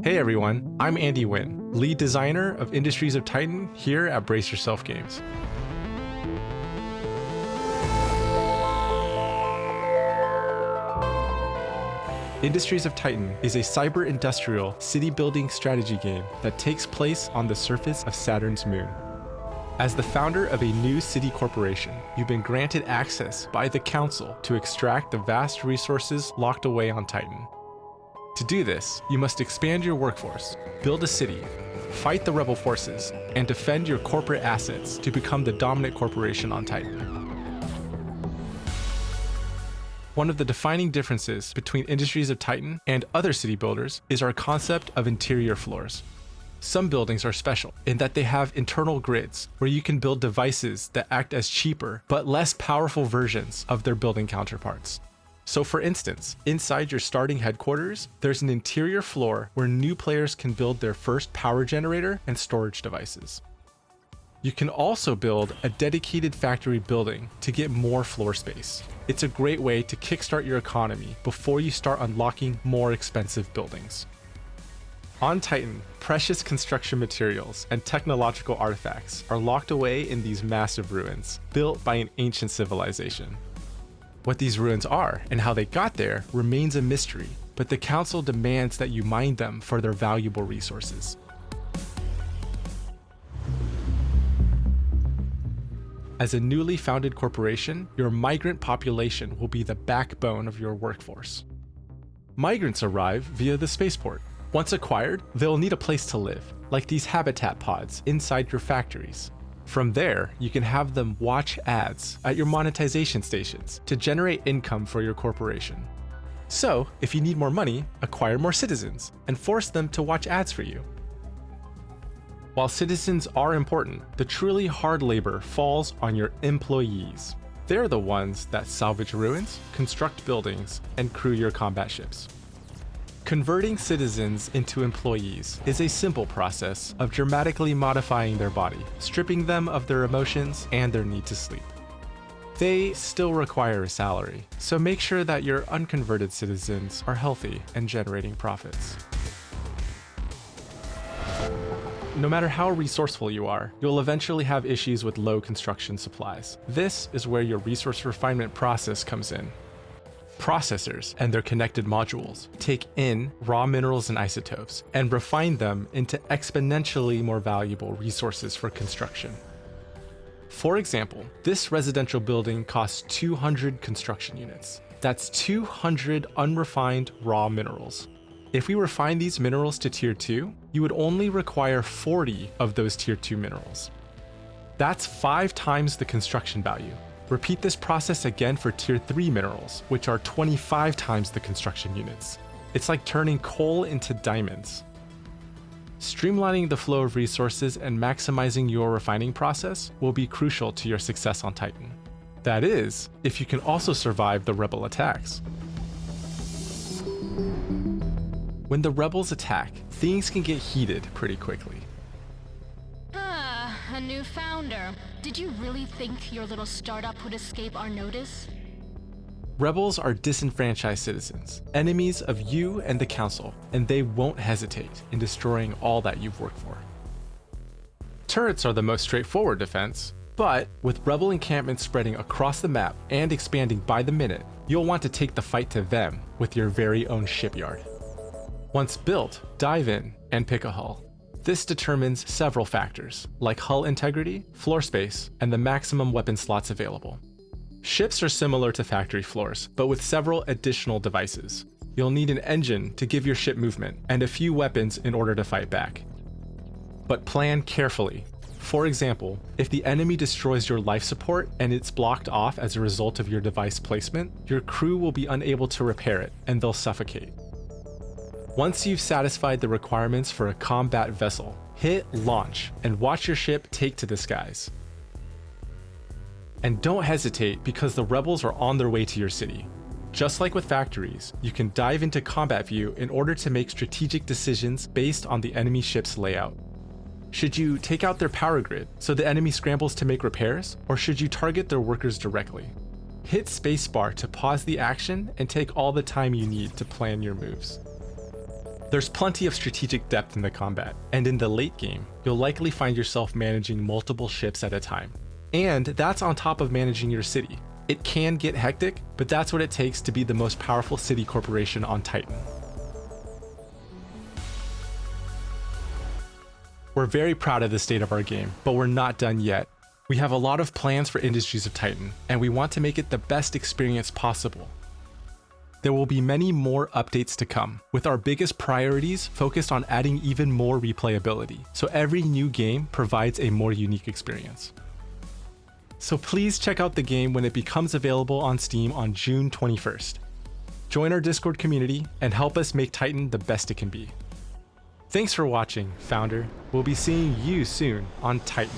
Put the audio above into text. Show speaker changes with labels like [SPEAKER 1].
[SPEAKER 1] Hey everyone, I'm Andy Nguyen, lead designer of Industries of Titan here at Brace Yourself Games. Industries of Titan is a cyber-industrial city-building strategy game that takes place on the surface of Saturn's moon. As the founder of a new city corporation, you've been granted access by the Council to extract the vast resources locked away on Titan. To do this, you must expand your workforce, build a city, fight the rebel forces, and defend your corporate assets to become the dominant corporation on Titan. One of the defining differences between Industries of Titan and other city builders is our concept of interior floors. Some buildings are special in that they have internal grids where you can build devices that act as cheaper but less powerful versions of their building counterparts. So for instance, inside your starting headquarters, there's an interior floor where new players can build their first power generator and storage devices. You can also build a dedicated factory building to get more floor space. It's a great way to kickstart your economy before you start unlocking more expensive buildings. On Titan, precious construction materials and technological artifacts are locked away in these massive ruins, built by an ancient civilization. What these ruins are and how they got there remains a mystery, but the Council demands that you mine them for their valuable resources. As a newly founded corporation, your migrant population will be the backbone of your workforce. Migrants arrive via the spaceport. Once acquired, they'll need a place to live, like these habitat pods inside your factories. From there, you can have them watch ads at your monetization stations to generate income for your corporation. So, if you need more money, acquire more citizens and force them to watch ads for you. While citizens are important, the truly hard labor falls on your employees. They're the ones that salvage ruins, construct buildings, and crew your combat ships. Converting citizens into employees is a simple process of dramatically modifying their body, stripping them of their emotions and their need to sleep. They still require a salary, so make sure that your unconverted citizens are healthy and generating profits. No matter how resourceful you are, you'll eventually have issues with low construction supplies. This is where your resource refinement process comes in. Processors and their connected modules take in raw minerals and isotopes and refine them into exponentially more valuable resources for construction. For example, this residential building costs 200 construction units. That's 200 unrefined raw minerals. If we refine these minerals to Tier 2, you would only require 40 of those Tier 2 minerals. That's 5 times the construction value. Repeat this process again for Tier 3 minerals, which are 25 times the construction units. It's like turning coal into diamonds. Streamlining the flow of resources and maximizing your refining process will be crucial to your success on Titan. That is, if you can also survive the rebel attacks. When the rebels attack, things can get heated pretty quickly.
[SPEAKER 2] A new founder. Did you really think your little startup would escape our notice?
[SPEAKER 1] Rebels are disenfranchised citizens, enemies of you and the Council, and they won't hesitate in destroying all that you've worked for. Turrets are the most straightforward defense, but with rebel encampments spreading across the map and expanding by the minute, you'll want to take the fight to them with your very own shipyard. Once built, dive in and pick a hull. This determines several factors, like hull integrity, floor space, and the maximum weapon slots available. Ships are similar to factory floors, but with several additional devices. You'll need an engine to give your ship movement, and a few weapons in order to fight back. But plan carefully. For example, if the enemy destroys your life support and it's blocked off as a result of your device placement, your crew will be unable to repair it, and they'll suffocate. Once you've satisfied the requirements for a combat vessel, hit launch and watch your ship take to the skies. And don't hesitate because the rebels are on their way to your city. Just like with factories, you can dive into combat view in order to make strategic decisions based on the enemy ship's layout. Should you take out their power grid so the enemy scrambles to make repairs, or should you target their workers directly? Hit spacebar to pause the action and take all the time you need to plan your moves. There's plenty of strategic depth in the combat, and in the late game, you'll likely find yourself managing multiple ships at a time. And that's on top of managing your city. It can get hectic, but that's what it takes to be the most powerful city corporation on Titan. We're very proud of the state of our game, but we're not done yet. We have a lot of plans for Industries of Titan, and we want to make it the best experience possible. There will be many more updates to come, with our biggest priorities focused on adding even more replayability, so every new game provides a more unique experience. So please check out the game when it becomes available on Steam on June 21st. Join our Discord community and help us make Titan the best it can be. Thanks for watching, Founder. We'll be seeing you soon on Titan.